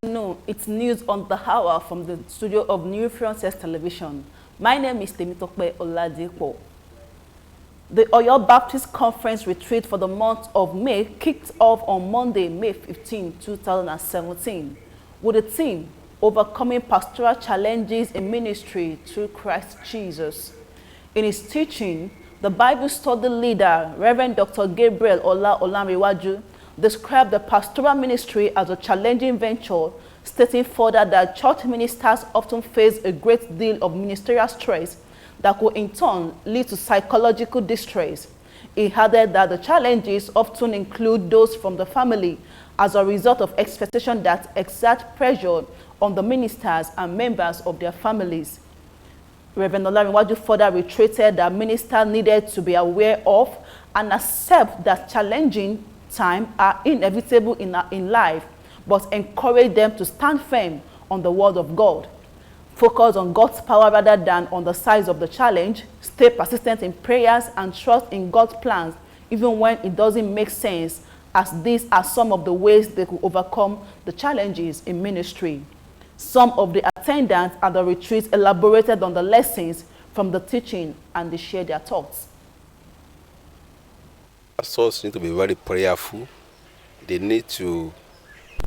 No, it's news on the hour from the studio of New Frontiers Television. My name is Temitope Oladipo. The Oyo Baptist Conference retreat for the month of May kicked off on Monday, May 15, 2017, with the theme, Overcoming Pastoral Challenges in Ministry Through Christ Jesus. In his teaching, the Bible study leader, Reverend Dr. Gabriel Ola Olanrewaju, described the pastoral ministry as a challenging venture, stating further that church ministers often face a great deal of ministerial stress that could in turn lead to psychological distress. He added that the challenges often include those from the family as a result of expectation that exert pressure on the ministers and members of their families. Reverend Olanrewaju further reiterated that ministers needed to be aware of and accept that challenging times are inevitable in life, but encourage them to stand firm on the word of God. Focus on God's power rather than on the size of the challenge. Stay persistent in prayers and trust in God's plans, even when it doesn't make sense, as these are some of the ways they could overcome the challenges in ministry. Some of the attendants at the retreat elaborated on the lessons from the teaching and they shared their thoughts. Pastors need to be very prayerful. They need to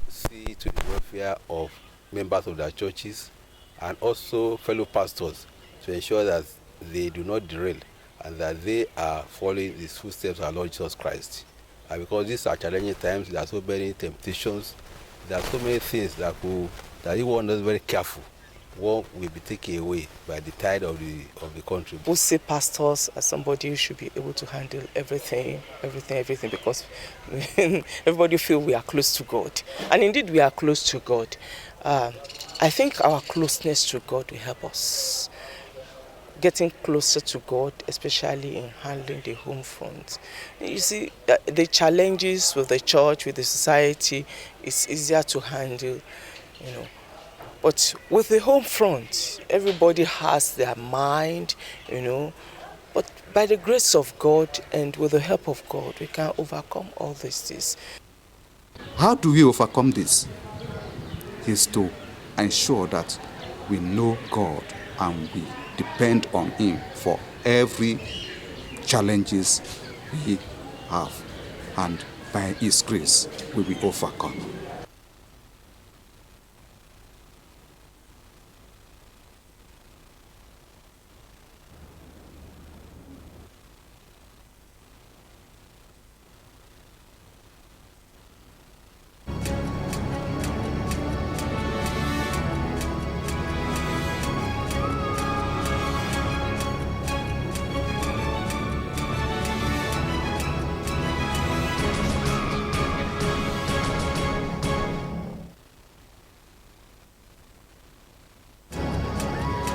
see to the welfare of members of their churches and also fellow pastors to ensure that they do not derail and that they are following the footsteps of our Lord Jesus Christ. And because these are challenging times, there are so many temptations, there are so many things that if one is very careful, one will be taken away by the tide of the country. We see pastors as somebody who should be able to handle everything, because everybody feel we are close to God. And indeed we are close to God. I think our closeness to God will help us. Getting closer to God, especially in handling the home front. You see, the challenges with the church, with the society, it's easier to handle, But with the home front, everybody has their mind, But by the grace of God and with the help of God, we can overcome all these things. How do we overcome this? Is to ensure that we know God and we depend on Him for every challenges we have, and by His grace we will overcome.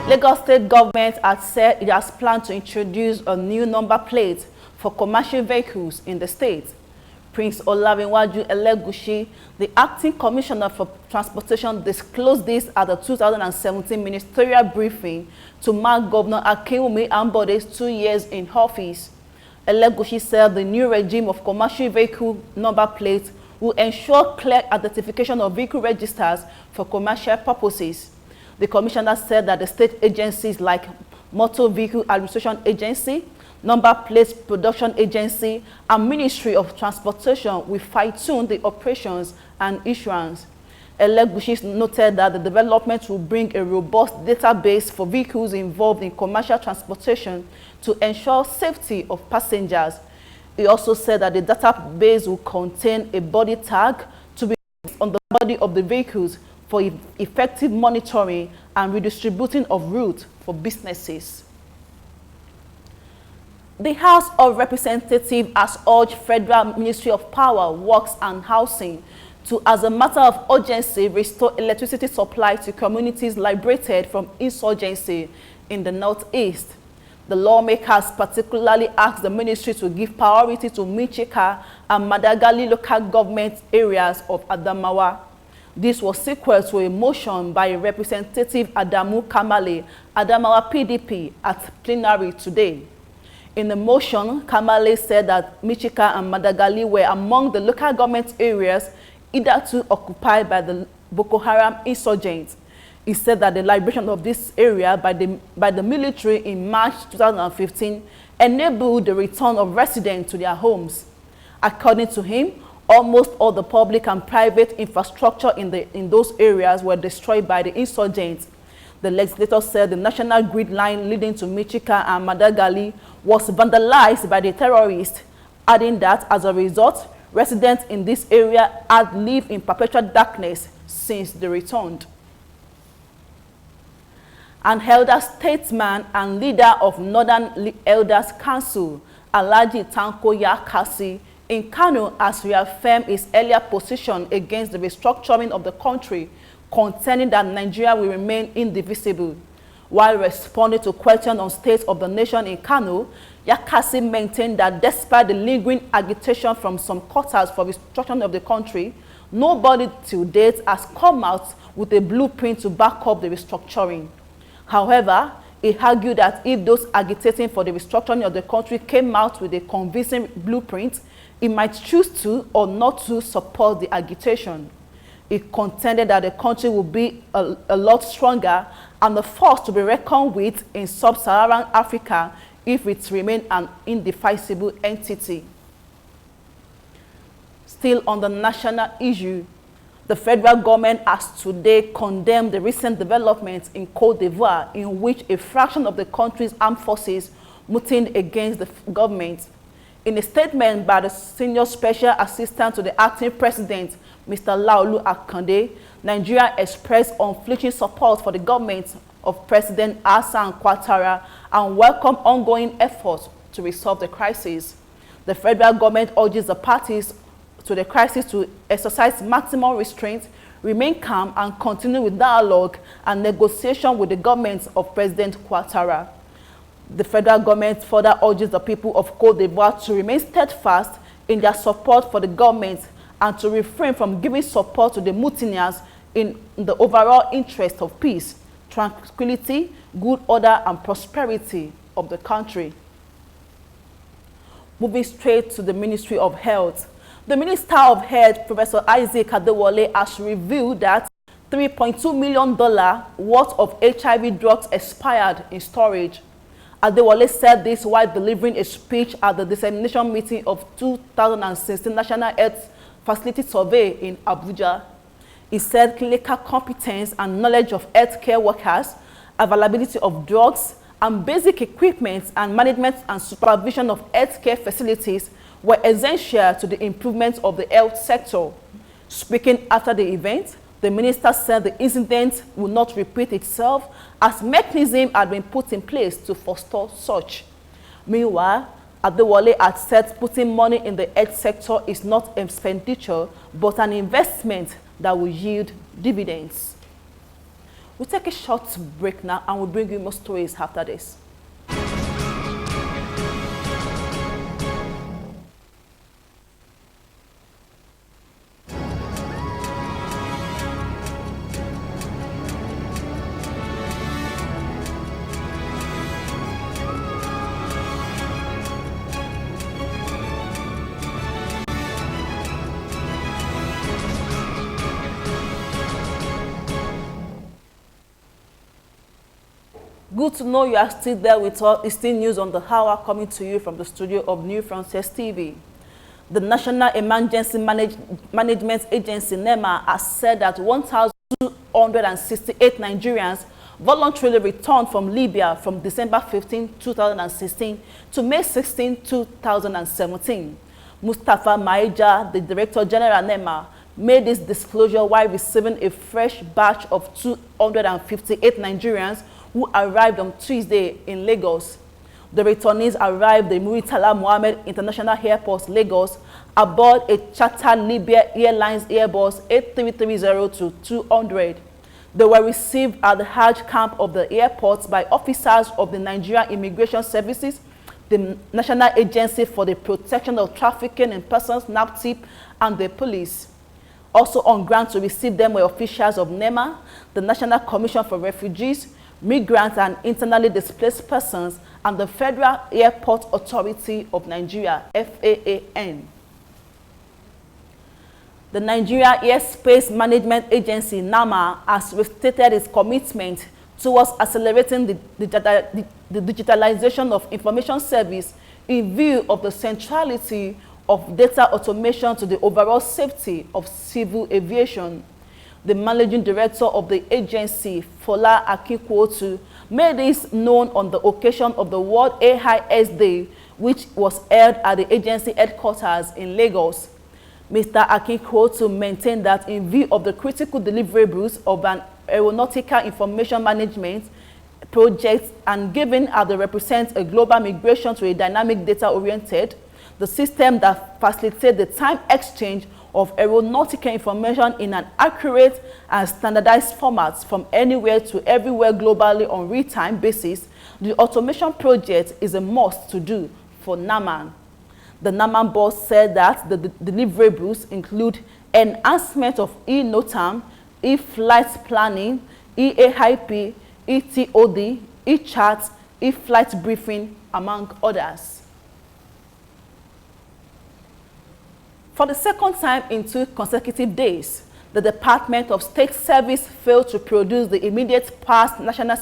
Lagos State government has said it has planned to introduce a new number plate for commercial vehicles in the state. Prince Olanrewaju Elegushi, the acting commissioner for transportation, disclosed this at the 2017 ministerial briefing to mark Governor Akinwumi Ambode's 2 years in office. Elegushi said the new regime of commercial vehicle number plates will ensure clear identification of vehicle registers for commercial purposes. The commissioner said that the state agencies like Motor Vehicle Administration Agency, Number Plates Production Agency, and Ministry of Transportation will fine-tune the operations and issuance. Elegushi noted that the development will bring a robust database for vehicles involved in commercial transportation to ensure safety of passengers. He also said that the database will contain a body tag to be placed on the body of the vehicles for effective monitoring and redistributing of routes for businesses. The House of Representatives has urged Federal Ministry of Power, Works and Housing to, as a matter of urgency, restore electricity supply to communities liberated from insurgency in the Northeast. The lawmakers particularly asked the ministry to give priority to Michika and Madagali local government areas of Adamawa. This was sequel to a motion by Representative Adamu Kamale, Adamawa PDP, at plenary today. In the motion, Kamale said that Michika and Madagali were among the local government areas hitherto occupied by the Boko Haram insurgents. He said that the liberation of this area by the military in March 2015 enabled the return of residents to their homes. According to him, almost all the public and private infrastructure in those areas were destroyed by the insurgents. The legislator said the national grid line leading to Michika and Madagali was vandalized by the terrorists, adding that as a result, residents in this area had lived in perpetual darkness since they returned. An elder statesman and leader of Northern Elders Council, Alhaji Tanko Yakasi, in Kano has reaffirmed his earlier position against the restructuring of the country, contending that Nigeria will remain indivisible. While responding to questions on state of the nation in Kano, Yakasi maintained that despite the lingering agitation from some quarters for restructuring of the country, nobody till date has come out with a blueprint to back up the restructuring. However, he argued that if those agitating for the restructuring of the country came out with a convincing blueprint, he might choose to or not to support the agitation. He contended that the country would be a lot stronger and a force to be reckoned with in sub-Saharan Africa if it remained an indefensible entity. Still on the national issue, the federal government has today condemned the recent developments in Côte d'Ivoire in which a fraction of the country's armed forces mutinied against the government. In a statement by the senior special assistant to the acting president, Mr. Laolu Akande, Nigeria expressed unflinching support for the government of President Hassan Ouattara and welcomed ongoing efforts to resolve the crisis. The federal government urges the parties to the crisis to exercise maximum restraint, remain calm, and continue with dialogue and negotiation with the government of President Ouattara. The federal government further urges the people of Côte d'Ivoire to remain steadfast in their support for the government and to refrain from giving support to the mutineers in the overall interest of peace, tranquility, good order, and prosperity of the country. Moving straight to the Ministry of Health. The Minister of Health, Professor Isaac Adewale, has revealed that $3.2 million worth of HIV drugs expired in storage. Adewale said this while delivering a speech at the dissemination meeting of 2016 National Health Facility Survey in Abuja. He said clinical competence and knowledge of healthcare workers, availability of drugs, and basic equipment and management and supervision of healthcare facilities were essential to the improvement of the health sector. Speaking after the event, the minister said the incident will not repeat itself as mechanisms had been put in place to forestall such. Meanwhile, Adewale had said putting money in the health sector is not expenditure but an investment that will yield dividends. We'll take a short break now and we'll bring you more stories after this. Good to know you are still there with us. It's still news on the hour coming to you from the studio of New Frontiers TV. The National Emergency Management Agency, NEMA, has said that 1,268 Nigerians voluntarily returned from Libya from December 15, 2016 to May 16, 2017. Mustafa Maija, the Director General NEMA, made this disclosure while receiving a fresh batch of 258 Nigerians who arrived on Tuesday in Lagos. The returnees arrived at Muritala Mohammed International Airport, Lagos, aboard a chartered Libya Airlines Airbus A330-200. They were received at the Hajj camp of the airport by officers of the Nigerian Immigration Services, the National Agency for the Protection of Trafficking in Persons, NAPTIP, and the police. Also on ground to receive them were officials of NEMA, the National Commission for Refugees, Migrants and Internally Displaced Persons, and the Federal Airport Authority of Nigeria, FAAN. The Nigeria Airspace Management Agency, NAMA, has restated its commitment towards accelerating the digitalization of information service in view of the centrality of data automation to the overall safety of civil aviation. The managing director of the agency, Fola Akinkwotu, made this known on the occasion of the World AIS Day, which was held at the agency headquarters in Lagos. Mr. Akinkwotu maintained that in view of the critical deliverables of an aeronautical information management project and given as they represent a global migration to a dynamic data-oriented, the system that facilitates the time exchange of aeronautical information in an accurate and standardized format from anywhere to everywhere globally on real-time basis, the automation project is a must to do for NAMA. The NAMA boss said that the deliverables include enhancement of e-NOTAM, e-flight planning, EAIP, ETOD, e-chart, e-flight briefing, among others. For the second time in 2 consecutive days, the Department of State Service failed to produce the immediate past National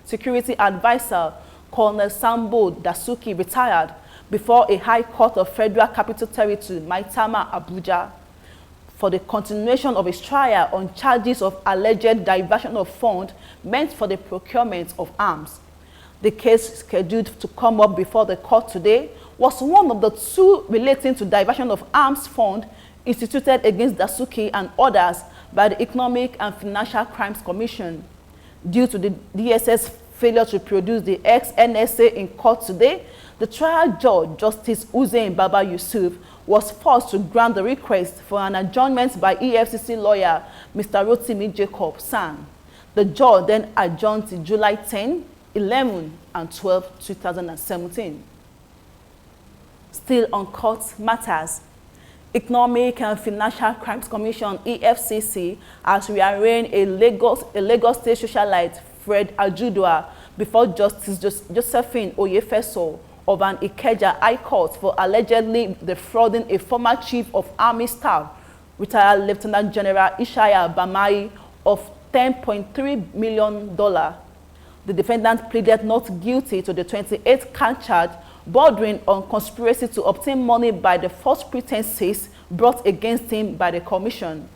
Security Advisor, Colonel Sambo Dasuki, retired, before a High Court of Federal Capital Territory, Maitama, Abuja, for the continuation of his trial on charges of alleged diversion of funds meant for the procurement of arms. The case scheduled to come up before the court today was one of the 2 relating to diversion of arms fund instituted against Dasuki and others by the Economic and Financial Crimes Commission. Due to the DSS failure to produce the ex-NSA in court today, the trial judge, Justice Hussein Baba Yusuf, was forced to grant the request for an adjournment by EFCC lawyer, Mr. Rotimi Jacob San. The judge then adjourned to July 10, 11, and 12, 2017. Still on court matters, Economic and Financial Crimes Commission, EFCC, has rearranged a Lagos State socialite, Fred Ajudua, before Justice Josephine Oyefeso of an Ikeja High Court for allegedly defrauding a former Chief of Army Staff, retired Lieutenant General Ishaya Bamai, of $10.3 million. The defendant pleaded not guilty to the 28th count charge bordering on conspiracy to obtain money by the false pretenses brought against him by the commission.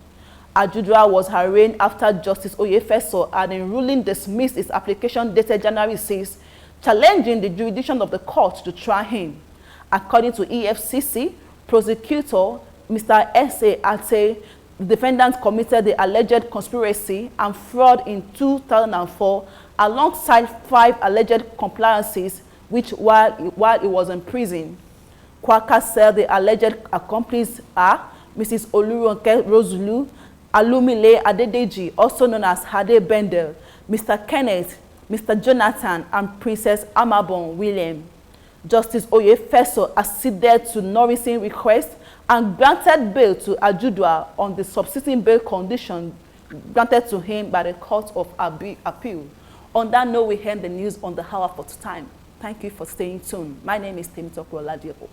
Ajudua was arraigned after Justice Oyefeso had in ruling dismissed his application dated January 6, challenging the jurisdiction of the court to try him. According to EFCC, prosecutor Mr. S.A. Ate, the defendant committed the alleged conspiracy and fraud in 2004 alongside 5 alleged compliances, which while he was in prison. Kwaka said the alleged accomplices are Mrs. Oluronke Rosulu, Alumile Adedeji, also known as Hade Bendel, Mr. Kenneth, Mr. Jonathan, and Princess Amabon William. Justice Oyefeso acceded to Norrison's request and granted bail to Ajudua on the subsisting bail condition granted to him by the Court of Appeal. On that note, we end the news on the hour for time. Thank you for staying tuned. My name is Temitope Oladipo.